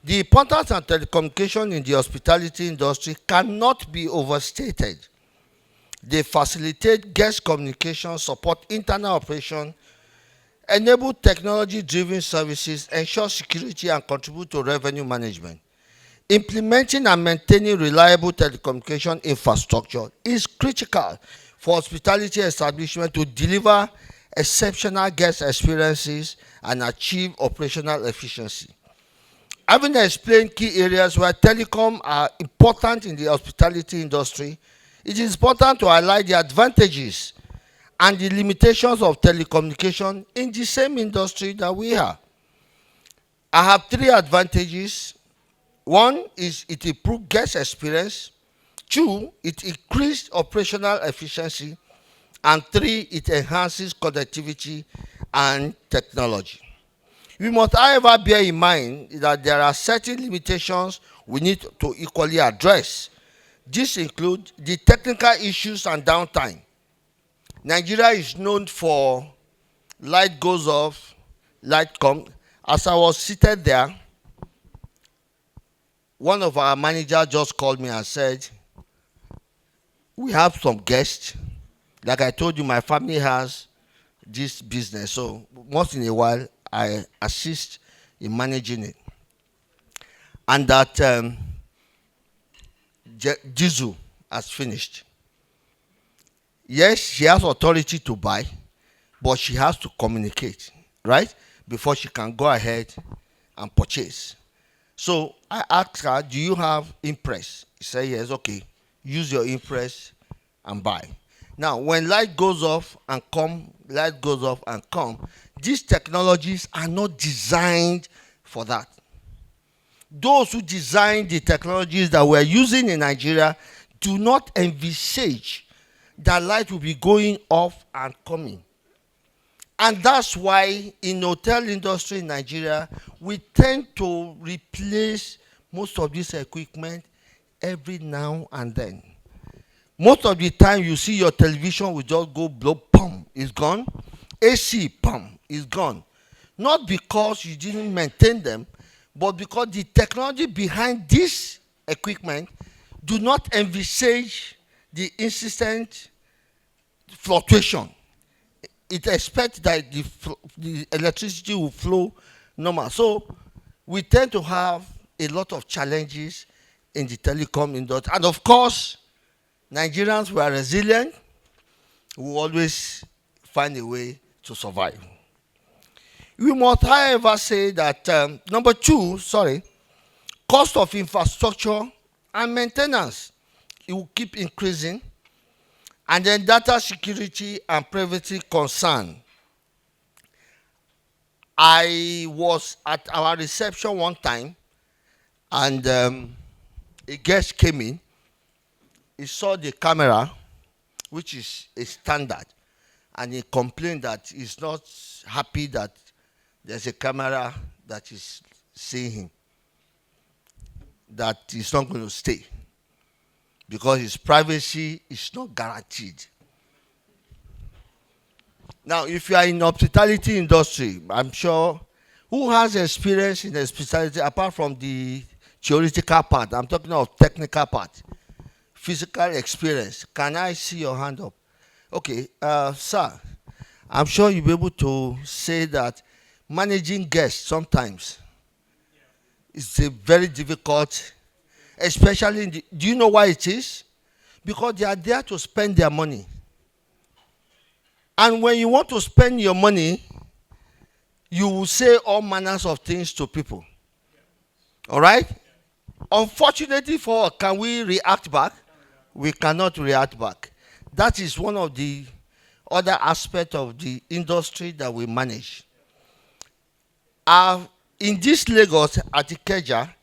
The importance of telecommunication in the hospitality industry cannot be overstated. They facilitate guest communication, support internal operation, enable technology-driven services, ensure security, and contribute to revenue management. Implementing and maintaining reliable telecommunication infrastructure is critical for hospitality establishment to deliver exceptional guest experiences and achieve operational efficiency. Having explained key areas where telecom are important in the hospitality industry, it is important to highlight the advantages and the limitations of telecommunication in the same industry that we are. I have three advantages. One is it improves guest experience. Two, it increases operational efficiency. And three, it enhances connectivity and technology. We must, however, bear in mind that there are certain limitations we need to equally address. These include the technical issues and downtime. Nigeria is known for light goes off, light comes. As I was seated there, one of our managers just called me and said, we have some guests. Like I told you, my family has this business. So once in a while, I assist in managing it. And that diesel has finished. Yes, she has authority to buy, but she has to communicate, right? Before she can go ahead and purchase. So I asked her, do you have Impress? She said, yes, okay. Use your Impress and buy. Now, when light goes off and come, light goes off and come, these technologies are not designed for that. Those who designed the technologies that we're using in Nigeria do not envisage that light will be going off and coming. And that's why in the hotel industry in Nigeria, we tend to replace most of this equipment every now and then. Most of the time you see your television will just go blow, pum, it's gone. AC, pum, it's gone. Not because you didn't maintain them, but because the technology behind this equipment do not envisage the insistent fluctuation. It expects that the electricity will flow normal. So we tend to have a lot of challenges in the telecom industry. And of course, Nigerians were resilient. We always find a way to survive. We must, however, say that number two, cost of infrastructure and maintenance, it will keep increasing. And then data security and privacy concern. I was at our reception one time, and a guest came in. He saw the camera, which is a standard, and he complained that he's not happy that there's a camera that is seeing him, that he's not going to stay because his privacy is not guaranteed. Now, if you are in the hospitality industry, I'm sure, who has experience in the hospitality apart from the theoretical part? I'm talking of technical part, physical experience. Can I see your hand up? Okay, sir, I'm sure you'll be able to say that managing guests sometimes is a very difficult, especially do you know why it is? Because they are there to spend their money. And when you want to spend your money, you will say all manners of things to people. All right? Unfortunately for us, can we react back? We cannot react back. That is one of the other aspects of the industry that we manage. In this Lagos, at Ikeja,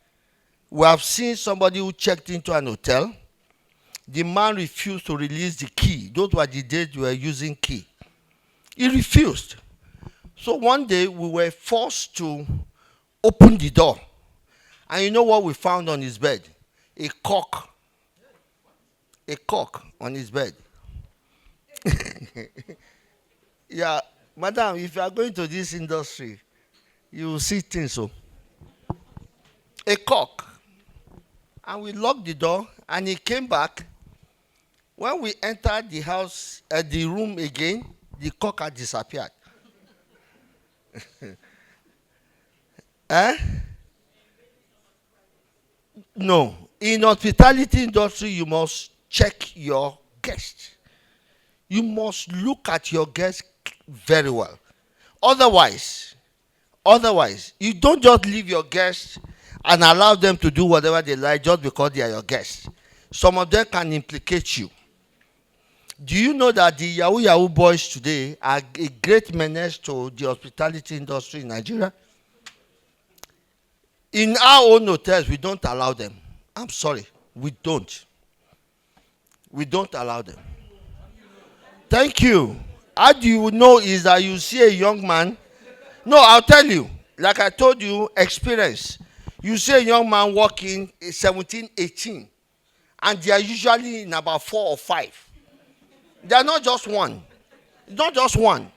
we have seen somebody who checked into an hotel. The man refused to release the key. Those were the days we were using key. He refused. So one day we were forced to open the door. And you know what we found on his bed? A cock. A cock on his bed. Yeah, madam, if you are going to this industry, you will see things. So a cock. And we locked the door, and he came back. When we entered the house, the room again, the cock had disappeared. Eh? No. In hospitality industry, you must check your guests. You must look at your guests very well. Otherwise, you don't just leave your guests and allow them to do whatever they like just because they are your guests. Some of them can implicate you. Do you know that the Yahoo Yahoo boys today are a great menace to the hospitality industry in Nigeria? In our own hotels, we don't allow them. I'm sorry, we don't. We don't allow them. Thank you. How do you know is that you see a young man? No, I'll tell you. Like I told you, experience. You see a young man walking 17, 18, and they are usually in about 4 or 5. They are not just one. Not just one.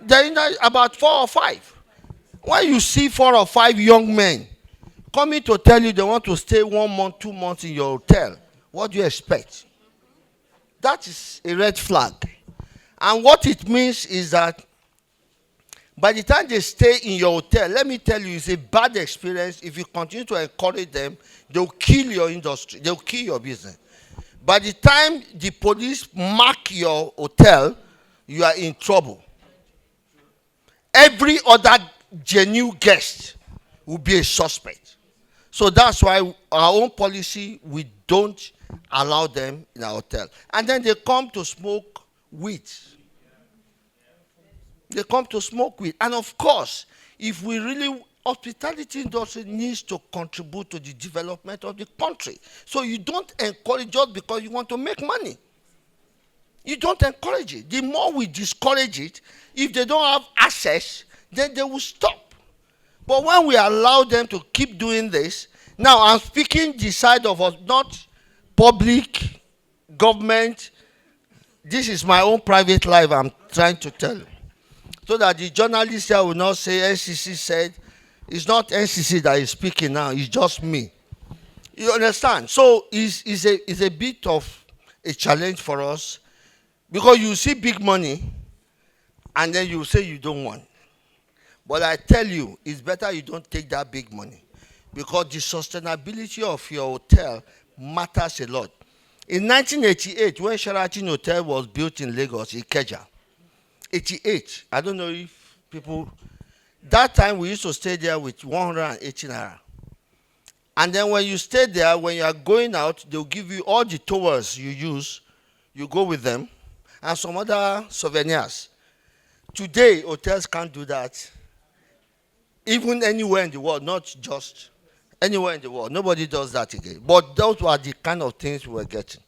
They're in about 4 or 5. When you see 4 or 5 young men coming to tell you they want to stay 1 month, 2 months in your hotel, what do you expect? That is a red flag. And what it means is that by the time they stay in your hotel, let me tell you, it's a bad experience. If you continue to encourage them, they'll kill your industry. They'll kill your business. By the time the police mark your hotel, you are in trouble. Every other genuine guest will be a suspect. So that's why our own policy, we don't allow them in our hotel. And then they come to smoke weed. They come to smoke weed. And of course, if we really, hospitality industry needs to contribute to the development of the country. So you don't encourage just because you want to make money. You don't encourage it. The more we discourage it, if they don't have access, then they will stop. But when we allow them to keep doing this, now I'm speaking the side of us, not public, government. This is my own private life I'm trying to tell you. So that the journalist here will not say NCC said. It's not NCC that is speaking now, it's just me. You understand? So it's a bit of a challenge for us, because you see big money and then you say you don't want. But I tell you, it's better you don't take that big money, because the sustainability of your hotel matters a lot. In 1988, when Sheraton Hotel was built in Lagos, Ikeja, 88, I don't know if people, that time we used to stay there with 180 naira. And then when you stay there, when you are going out, they'll give you all the towels you use, you go with them, and some other souvenirs. Today, hotels can't do that. Even anywhere in the world, not just anywhere in the world. Nobody does that again. But those were the kind of things we were getting.